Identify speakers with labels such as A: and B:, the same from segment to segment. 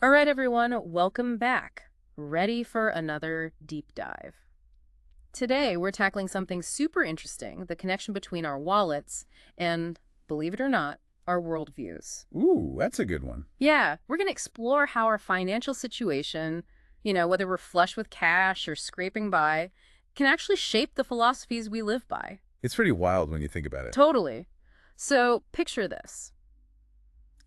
A: All right, everyone, welcome back. Ready for another deep dive. Today, we're tackling something super interesting, the connection between our wallets and, believe it or not, our worldviews.
B: Ooh, that's a good one.
A: Yeah, we're going to explore how our financial situation, whether we're flush with cash or scraping by, can actually shape the philosophies we live by.
B: It's pretty wild when you think about it.
A: Totally. So, picture this.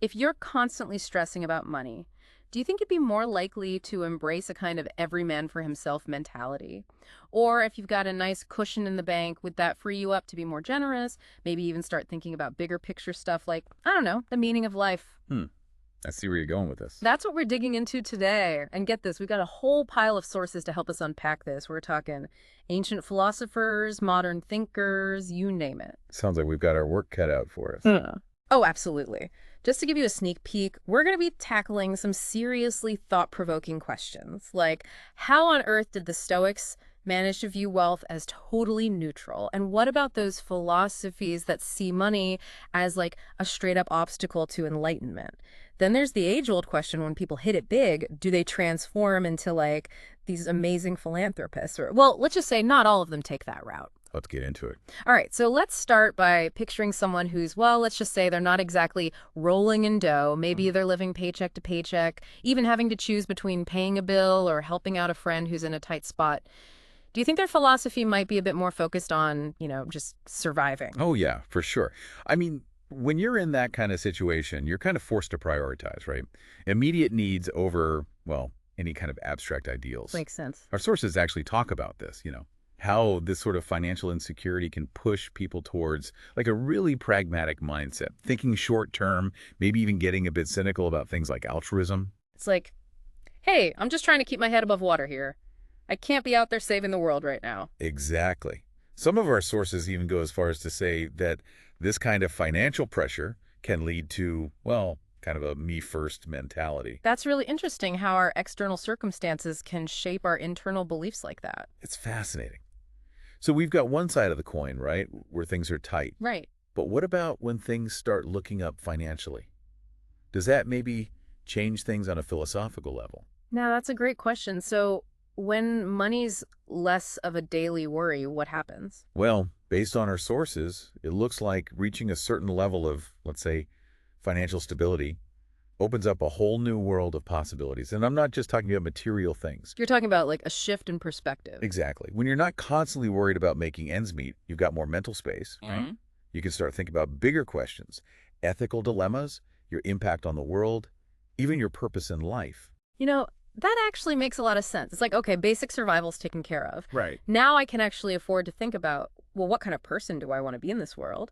A: If you're constantly stressing about money, do you think you'd be more likely to embrace a kind of every man for himself mentality? Or if you've got a nice cushion in the bank, would that free you up to be more generous? Maybe even start thinking about bigger picture stuff like, I don't know, the meaning of life.
B: Hmm. I see where you're going with this.
A: That's what we're digging into today. And get this, we've got a whole pile of sources to help us unpack this. We're talking ancient philosophers, modern thinkers, you name it.
B: Sounds like we've got our work cut out for us.
A: Oh, absolutely. Just to give you a sneak peek, we're going to be tackling some seriously thought-provoking questions, like how on earth did the Stoics manage to view wealth as totally neutral? And what about those philosophies that see money as like a straight-up obstacle to enlightenment? Then there's the age-old question, when people hit it big, do they transform into like these amazing philanthropists? Or, well, let's just say not all of them take that route.
B: Let's get into it.
A: All right, so let's start by picturing someone who's, well, let's just say they're not exactly rolling in dough. Maybe they're living paycheck to paycheck, even having to choose between paying a bill or helping out a friend who's in a tight spot. Do you think their philosophy might be a bit more focused on, just surviving?
B: Oh, yeah, for sure. I mean, when you're in that kind of situation, you're kind of forced to prioritize, right? Immediate needs over, well, any kind of abstract ideals.
A: Makes sense.
B: Our sources actually talk about this, how this sort of financial insecurity can push people towards like a really pragmatic mindset, thinking short term, maybe even getting a bit cynical about things like altruism.
A: It's like, hey, I'm just trying to keep my head above water here. I can't be out there saving the world right now.
B: Exactly. Some of our sources even go as far as to say that this kind of financial pressure can lead to, well, kind of a me-first mentality.
A: That's really interesting how our external circumstances can shape our internal beliefs like that.
B: It's fascinating. So we've got one side of the coin, right, where things are tight.
A: Right.
B: But what about when things start looking up financially? Does that maybe change things on a philosophical level?
A: Now, that's a great question. So, when money's less of a daily worry, what happens?
B: Well, based on our sources, it looks like reaching a certain level of, let's say, financial stability opens up a whole new world of possibilities. And I'm not just talking about material things.
A: You're talking about like a shift in perspective.
B: Exactly. When you're not constantly worried about making ends meet, you've got more mental space, right?
A: Mhm.
B: You can start thinking about bigger questions, ethical dilemmas, your impact on the world, even your purpose in life.
A: That actually makes a lot of sense. It's like, okay, basic survival's taken care of.
B: Right.
A: Now I can actually afford to think about, well, what kind of person do I want to be in this world?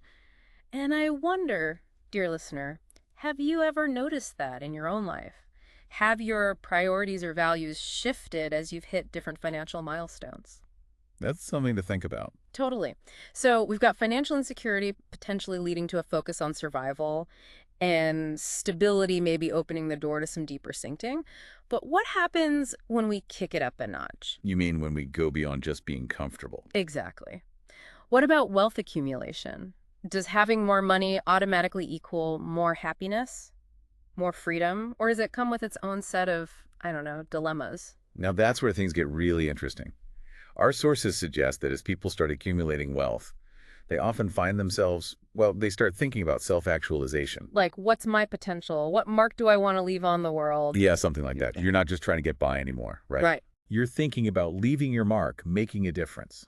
A: And I wonder, dear listener, have you ever noticed that in your own life? Have your priorities or values shifted as you've hit different financial milestones?
B: That's something to think about.
A: Totally. So we've got financial insecurity potentially leading to a focus on survival, and stability maybe opening the door to some deeper sinking. But what happens when we kick it up a notch?
B: You mean when we go beyond just being comfortable?
A: Exactly. What about wealth accumulation? Does having more money automatically equal more happiness, more freedom, or does it come with its own set of, I don't know, dilemmas?
B: Now that's where things get really interesting. Our sources suggest that as people start accumulating wealth, they often find themselves, well, they start thinking about self-actualization.
A: Like, what's my potential? What mark do I want to leave on the world?
B: Yeah, something like that. You're not just trying to get by anymore, right?
A: Right.
B: You're thinking about leaving your mark, making a difference.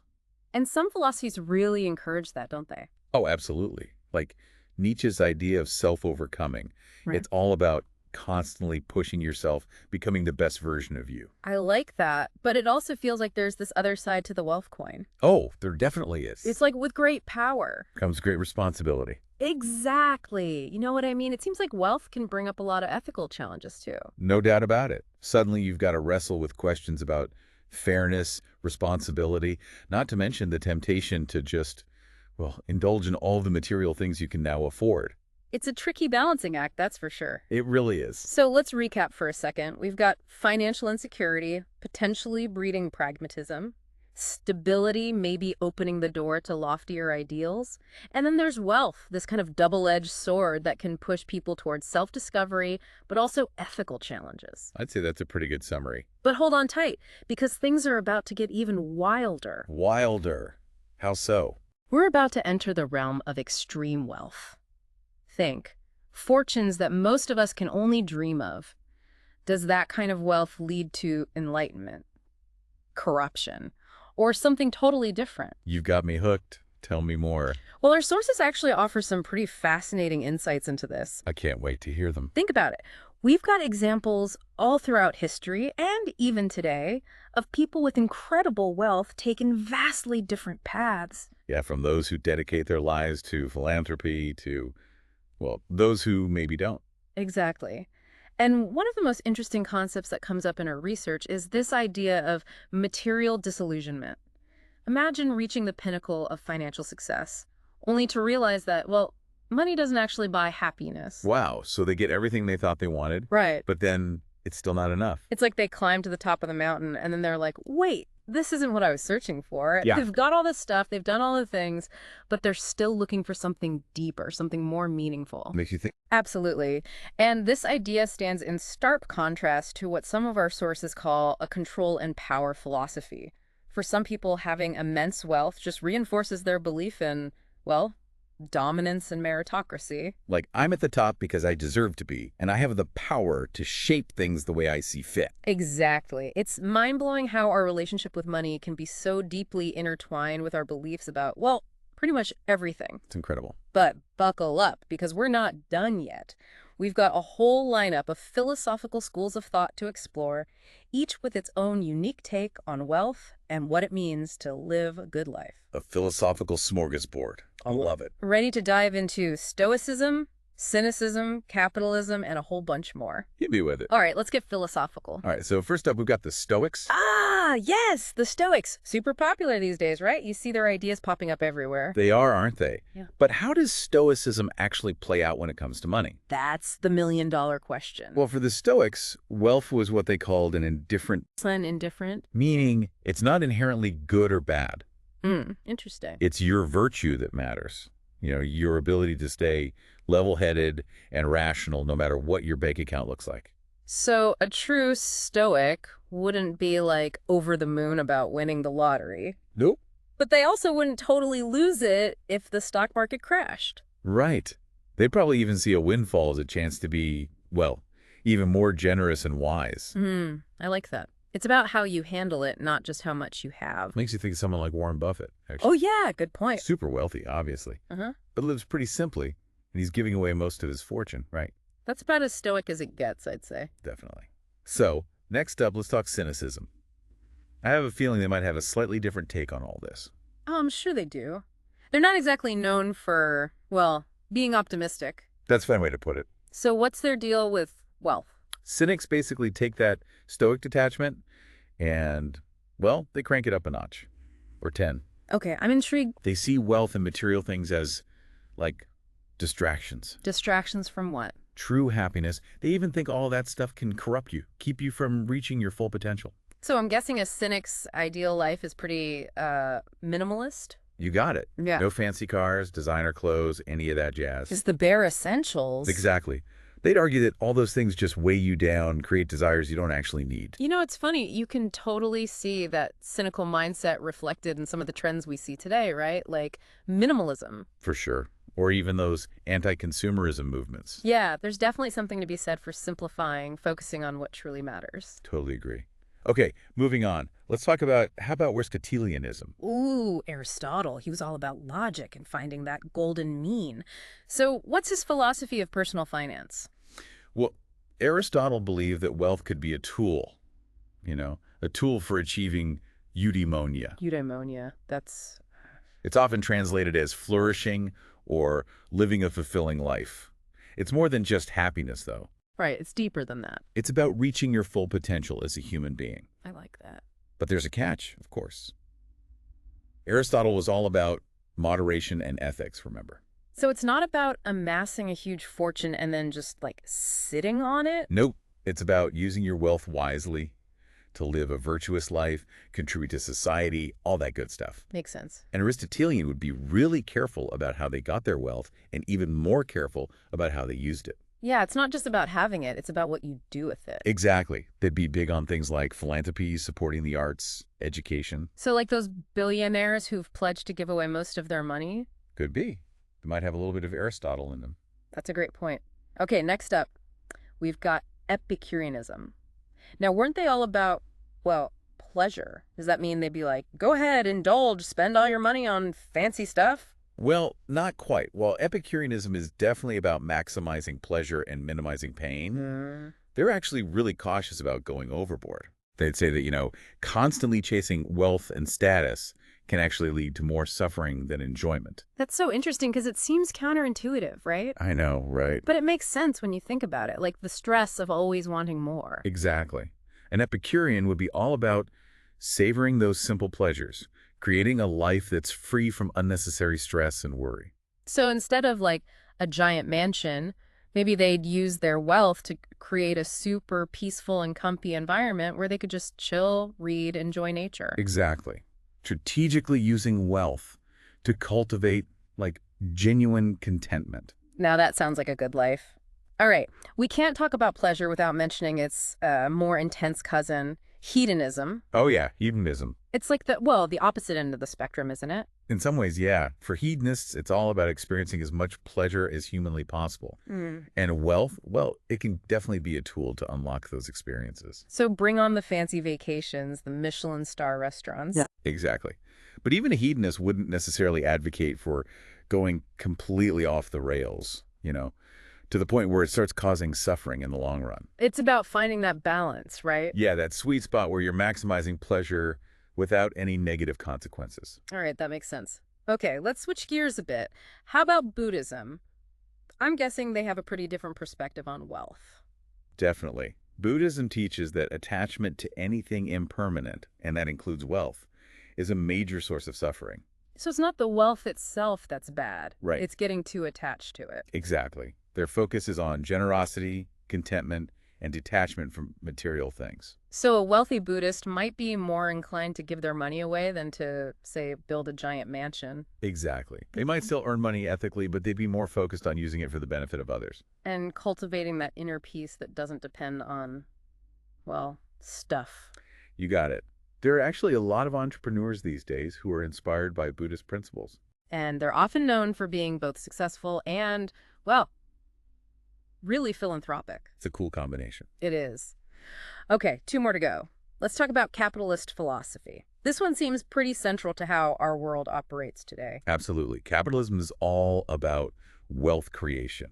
A: And some philosophies really encourage that, don't they?
B: Oh, absolutely. Like Nietzsche's idea of self-overcoming.
A: Right.
B: It's all about constantly pushing yourself, becoming the best version of you.
A: I like that, but it also feels like there's this other side to the wealth coin.
B: Oh, there definitely is.
A: It's like with great power.
B: Comes great responsibility.
A: Exactly. You know what I mean? It seems like wealth can bring up a lot of ethical challenges too.
B: No doubt about it. Suddenly you've got to wrestle with questions about fairness, responsibility, not to mention the temptation to just, well, indulge in all the material things you can now afford.
A: It's a tricky balancing act, that's for sure.
B: It really is.
A: So let's recap for a second. We've got financial insecurity, potentially breeding pragmatism. Stability, maybe opening the door to loftier ideals. And then there's wealth, this kind of double-edged sword that can push people towards self-discovery, but also ethical challenges.
B: I'd say that's a pretty good summary.
A: But hold on tight, because things are about to get even wilder.
B: Wilder. How so?
A: We're about to enter the realm of extreme wealth. Think, fortunes that most of us can only dream of. Does that kind of wealth lead to enlightenment, corruption, or something totally different?
B: You've got me hooked. Tell me more.
A: Well, our sources actually offer some pretty fascinating insights into this.
B: I can't wait to hear them.
A: Think about it. We've got examples all throughout history, and even today, of people with incredible wealth taking vastly different paths.
B: Yeah, from those who dedicate their lives to philanthropy to, well, those who maybe don't.
A: Exactly. And one of the most interesting concepts that comes up in our research is this idea of material disillusionment. Imagine reaching the pinnacle of financial success, only to realize that, well, money doesn't actually buy happiness.
B: Wow, so they get everything they thought they wanted,
A: Right.
B: but then it's still not enough.
A: It's like they climb to the top of the mountain and then they're like, wait, this isn't what I was searching for.
B: Yeah.
A: They've got all this stuff, they've done all the things, but they're still looking for something deeper, something more meaningful.
B: Makes you think.
A: Absolutely. And this idea stands in stark contrast to what some of our sources call a control and power philosophy. For some people, having immense wealth just reinforces their belief in, well, dominance and meritocracy.
B: Like, I'm at the top because I deserve to be, and I have the power to shape things the way I see fit.
A: Exactly. It's mind-blowing how our relationship with money can be so deeply intertwined with our beliefs about, well, pretty much everything.
B: It's incredible.
A: But buckle up, because we're not done yet. We've got a whole lineup of philosophical schools of thought to explore, each with its own unique take on wealth and what it means to live a good life.
B: A philosophical smorgasbord. I love it.
A: Ready to dive into Stoicism, cynicism, capitalism, and a whole bunch more.
B: Hit me with it.
A: All right, let's get philosophical.
B: All right, so first up, we've got the Stoics.
A: Ah, yes, the Stoics. Super popular these days, right? You see their ideas popping up everywhere.
B: They are, aren't they?
A: Yeah.
B: But how does Stoicism actually play out when it comes to money?
A: That's the million-dollar question.
B: Well, for the Stoics, wealth was what they called an indifferent,
A: Indifferent?
B: meaning it's not inherently good or bad.
A: Interesting.
B: It's your virtue that matters. You know, your ability to stay level-headed and rational no matter what your bank account looks like.
A: So a true Stoic wouldn't be like over the moon about winning the lottery.
B: Nope.
A: But they also wouldn't totally lose it if the stock market crashed.
B: Right. They'd probably even see a windfall as a chance to be, well, even more generous and wise.
A: I like that. It's about how you handle it, not just how much you have.
B: Makes you think of someone like Warren Buffett, actually.
A: Oh, yeah, good point.
B: Super wealthy, obviously,
A: Uh-huh.
B: but lives pretty simply, and he's giving away most of his fortune, right?
A: That's about as stoic as it gets, I'd say.
B: Definitely. So, next up, let's talk cynicism. I have a feeling they might have a slightly different take on all this.
A: Oh, I'm sure they do. They're not exactly known for, well, being optimistic.
B: That's a fine way to put it.
A: So what's their deal with wealth?
B: Cynics basically take that Stoic detachment and, well, they crank it up a notch. Or 10.
A: Okay, I'm intrigued.
B: They see wealth and material things as, like, distractions.
A: Distractions from what?
B: True happiness. They even think all that stuff can corrupt you, keep you from reaching your full potential.
A: So I'm guessing a cynic's ideal life is pretty minimalist?
B: You got it.
A: Yeah.
B: No fancy cars, designer clothes, any of that jazz.
A: Just the bare essentials.
B: Exactly. They'd argue that all those things just weigh you down, create desires you don't actually need.
A: You know, it's funny. You can totally see that cynical mindset reflected in some of the trends we see today, right? Like minimalism.
B: For sure. Or even those anti-consumerism movements.
A: Yeah, there's definitely something to be said for simplifying, focusing on what truly matters.
B: Totally agree. Okay, moving on. Let's talk about, how about Aristotelianism?
A: Ooh, Aristotle. He was all about logic and finding that golden mean. So what's his philosophy of personal finance?
B: Well, Aristotle believed that wealth could be a tool, a tool for achieving eudaimonia.
A: Eudaimonia. That's...
B: It's often translated as flourishing or living a fulfilling life. It's more than just happiness, though.
A: Right, it's deeper than that.
B: It's about reaching your full potential as a human being.
A: I like that.
B: But there's a catch, of course. Aristotle was all about moderation and ethics, remember?
A: So it's not about amassing a huge fortune and then just, like, sitting on it?
B: Nope. It's about using your wealth wisely, to live a virtuous life, contribute to society, all that good stuff.
A: Makes sense.
B: An Aristotelian would be really careful about how they got their wealth and even more careful about how they used it.
A: Yeah, it's not just about having it, it's about what you do with it.
B: Exactly. They'd be big on things like philanthropy, supporting the arts, education.
A: So like those billionaires who've pledged to give away most of their money?
B: Could be. They might have a little bit of Aristotle in them.
A: That's a great point. Okay, next up, we've got Epicureanism. Now, weren't they all about, well, pleasure? Does that mean they'd be like, go ahead, indulge, spend all your money on fancy stuff?
B: Well, not quite. While Epicureanism is definitely about maximizing pleasure and minimizing pain, they're actually really cautious about going overboard. They'd say that, constantly chasing wealth and status can actually lead to more suffering than enjoyment.
A: That's so interesting because it seems counterintuitive, right?
B: I know, right?
A: But it makes sense when you think about it, like the stress of always wanting more.
B: Exactly. An Epicurean would be all about savoring those simple pleasures, creating a life that's free from unnecessary stress and worry.
A: So instead of like a giant mansion, maybe they'd use their wealth to create a super peaceful and comfy environment where they could just chill, read, enjoy nature.
B: Exactly. Strategically using wealth to cultivate, like, genuine contentment.
A: Now that sounds like a good life. All right, we can't talk about pleasure without mentioning its more intense cousin, hedonism.
B: Oh yeah, hedonism.
A: It's like the opposite end of the spectrum, isn't it?
B: In some ways, yeah. For hedonists, it's all about experiencing as much pleasure as humanly possible. And wealth, well, it can definitely be a tool to unlock those experiences.
A: So bring on the fancy vacations, the Michelin star restaurants.
B: Yeah. Exactly. But even a hedonist wouldn't necessarily advocate for going completely off the rails, to the point where it starts causing suffering in the long run.
A: It's about finding that balance, right?
B: Yeah, that sweet spot where you're maximizing pleasure without any negative consequences.
A: All right, that makes sense. Okay, let's switch gears a bit. How about Buddhism? I'm guessing they have a pretty different perspective on wealth.
B: Definitely. Buddhism teaches that attachment to anything impermanent, and that includes wealth, is a major source of suffering.
A: So it's not the wealth itself that's bad.
B: Right.
A: It's getting too attached to it.
B: Exactly. Their focus is on generosity, contentment, and detachment from material things.
A: So a wealthy Buddhist might be more inclined to give their money away than to, say, build a giant mansion.
B: Exactly. They might still earn money ethically, but they'd be more focused on using it for the benefit of others.
A: And cultivating that inner peace that doesn't depend on, well, stuff.
B: You got it. There are actually a lot of entrepreneurs these days who are inspired by Buddhist principles.
A: And they're often known for being both successful and, well, really philanthropic.
B: It's a cool combination.
A: It is. Okay, 2 more to go. Let's talk about capitalist philosophy. This one seems pretty central to how our world operates today.
B: Absolutely. Capitalism is all about wealth creation,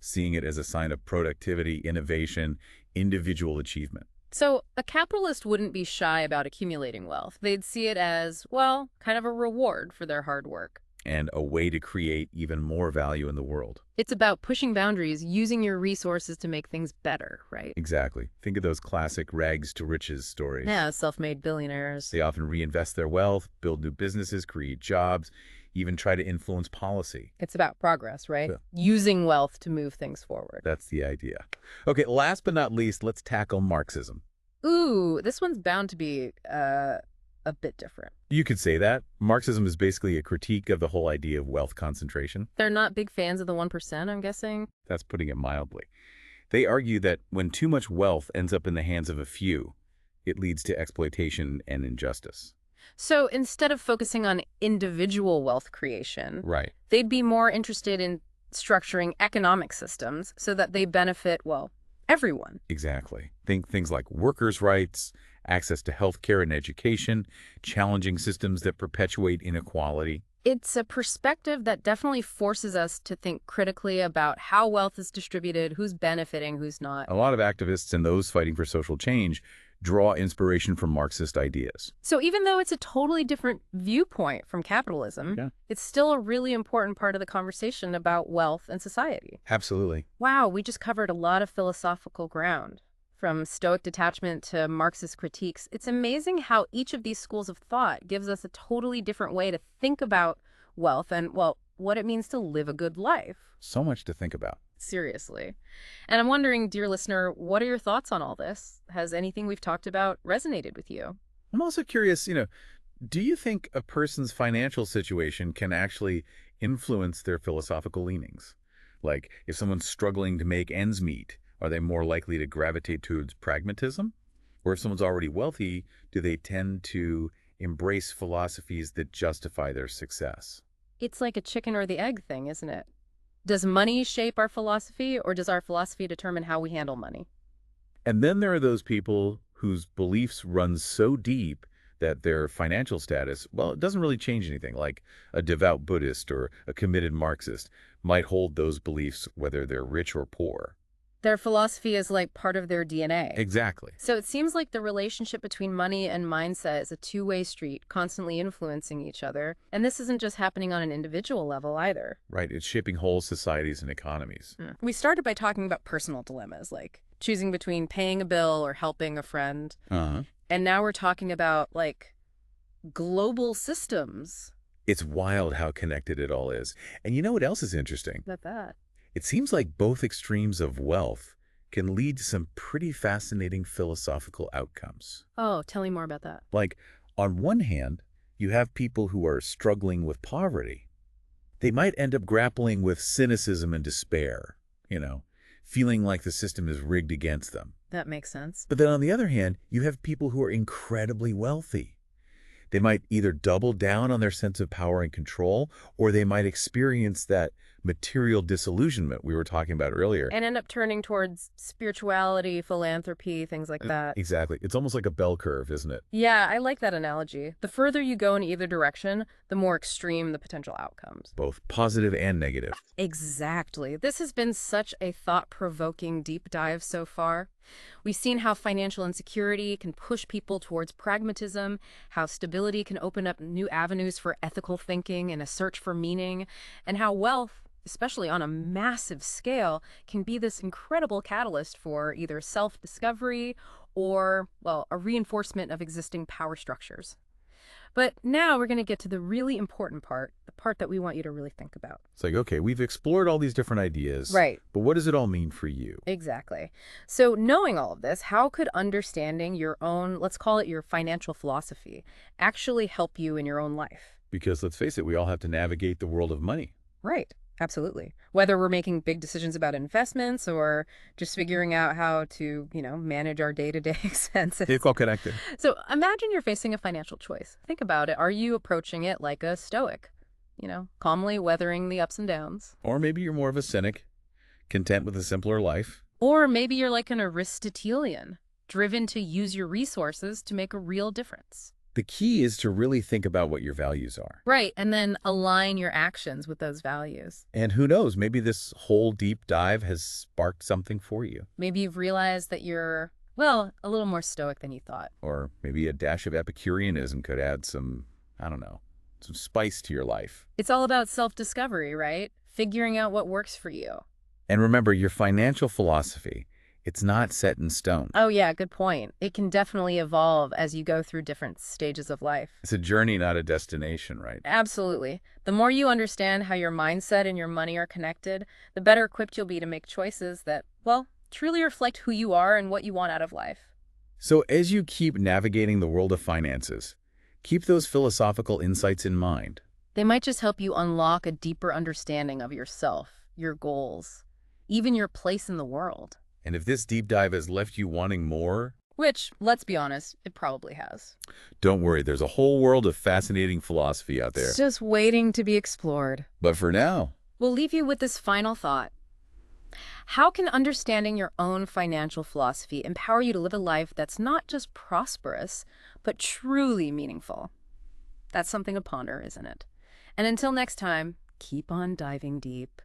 B: seeing it as a sign of productivity, innovation, individual achievement.
A: So a capitalist wouldn't be shy about accumulating wealth. They'd see it as, well, kind of a reward for their hard work.
B: And a way to create even more value in the world.
A: It's about pushing boundaries, using your resources to make things better, right?
B: Exactly. Think of those classic rags to riches stories.
A: Yeah, self-made billionaires.
B: They often reinvest their wealth, build new businesses, create jobs, even try to influence policy.
A: It's about progress, right?
B: Yeah.
A: Using wealth to move things forward.
B: That's the idea. Okay, last but not least, let's tackle Marxism.
A: Ooh, this one's bound to be a bit different.
B: You could say that. Marxism is basically a critique of the whole idea of wealth concentration.
A: They're not big fans of the 1%, I'm guessing?
B: That's putting it mildly. They argue that when too much wealth ends up in the hands of a few, it leads to exploitation and injustice.
A: So instead of focusing on individual wealth creation,
B: Right.
A: they'd be more interested in structuring economic systems so that they benefit, well, everyone.
B: Exactly. Think things like workers' rights, access to health care and education, challenging systems that perpetuate inequality.
A: It's a perspective that definitely forces us to think critically about how wealth is distributed, who's benefiting, who's not.
B: A lot of activists and those fighting for social change draw inspiration from Marxist ideas.
A: So even though it's a totally different viewpoint from capitalism,
B: Yeah.
A: it's still a really important part of the conversation about wealth and society.
B: Absolutely.
A: Wow, we just covered a lot of philosophical ground. From Stoic detachment to Marxist critiques, it's amazing how each of these schools of thought gives us a totally different way to think about wealth and, well, what it means to live a good life.
B: So much to think about.
A: Seriously. And I'm wondering, dear listener, what are your thoughts on all this? Has anything we've talked about resonated with you?
B: I'm also curious, do you think a person's financial situation can actually influence their philosophical leanings? Like, if someone's struggling to make ends meet, are they more likely to gravitate towards pragmatism? Or if someone's already wealthy, do they tend to embrace philosophies that justify their success?
A: It's like a chicken or the egg thing, isn't it? Does money shape our philosophy, or does our philosophy determine how we handle money?
B: And then there are those people whose beliefs run so deep that their financial status, well, it doesn't really change anything, like a devout Buddhist or a committed Marxist might hold those beliefs whether they're rich or poor.
A: Their philosophy is like part of their DNA.
B: Exactly.
A: So it seems like the relationship between money and mindset is a two-way street, constantly influencing each other. And this isn't just happening on an individual level either.
B: Right. It's shaping whole societies and economies.
A: We started by talking about personal dilemmas, like choosing between paying a bill or helping a friend.
B: Uh-huh.
A: And now we're talking about, like, global systems.
B: It's wild how connected it all is. And you know what else is interesting?
A: About that.
B: It seems like both extremes of wealth can lead to some pretty fascinating philosophical outcomes.
A: Oh, tell me more about that.
B: Like, on one hand, you have people who are struggling with poverty. They might end up grappling with cynicism and despair, feeling like the system is rigged against them.
A: That makes sense.
B: But then on the other hand, you have people who are incredibly wealthy. They might either double down on their sense of power and control, or they might experience that material disillusionment we were talking about earlier.
A: And end up turning towards spirituality, philanthropy, things like that.
B: Exactly. It's almost like a bell curve, isn't it?
A: Yeah, I like that analogy. The further you go in either direction, the more extreme the potential outcomes.
B: Both positive and negative.
A: Exactly. This has been such a thought-provoking deep dive so far. We've seen how financial insecurity can push people towards pragmatism, how stability can open up new avenues for ethical thinking and a search for meaning, and how wealth, especially on a massive scale, can be this incredible catalyst for either self-discovery or, well, a reinforcement of existing power structures. But now we're going to get to the really important part, the part that we want you to really think about.
B: It's like, okay, we've explored all these different ideas.
A: Right.
B: But what does it all mean for you?
A: Exactly. So knowing all of this, how could understanding your own, let's call it your financial philosophy, actually help you in your own life?
B: Because let's face it, we all have to navigate the world of money.
A: Right. Absolutely. Whether we're making big decisions about investments or just figuring out how to, manage our day-to-day expenses.
B: It's all connected.
A: So imagine you're facing a financial choice. Think about it. Are you approaching it like a Stoic? Calmly weathering the ups and downs.
B: Or maybe you're more of a cynic, content with a simpler life.
A: Or maybe you're like an Aristotelian, driven to use your resources to make a real difference.
B: The key is to really think about what your values are.
A: Right, and then align your actions with those values.
B: And who knows, maybe this whole deep dive has sparked something for you.
A: Maybe you've realized that you're, well, a little more stoic than you thought.
B: Or maybe a dash of Epicureanism could add some spice to your life.
A: It's all about self-discovery, right? Figuring out what works for you.
B: And remember, your financial philosophy, it's not set in stone.
A: Oh, yeah, good point. It can definitely evolve as you go through different stages of life.
B: It's a journey, not a destination, right?
A: Absolutely. The more you understand how your mindset and your money are connected, the better equipped you'll be to make choices that, well, truly reflect who you are and what you want out of life.
B: So as you keep navigating the world of finances, keep those philosophical insights in mind.
A: They might just help you unlock a deeper understanding of yourself, your goals, even your place in the world.
B: And if this deep dive has left you wanting more,
A: which, let's be honest, it probably has.
B: Don't worry, there's a whole world of fascinating philosophy out there.
A: It's just waiting to be explored.
B: But for now,
A: we'll leave you with this final thought. How can understanding your own financial philosophy empower you to live a life that's not just prosperous, but truly meaningful? That's something to ponder, isn't it? And until next time, keep on diving deep.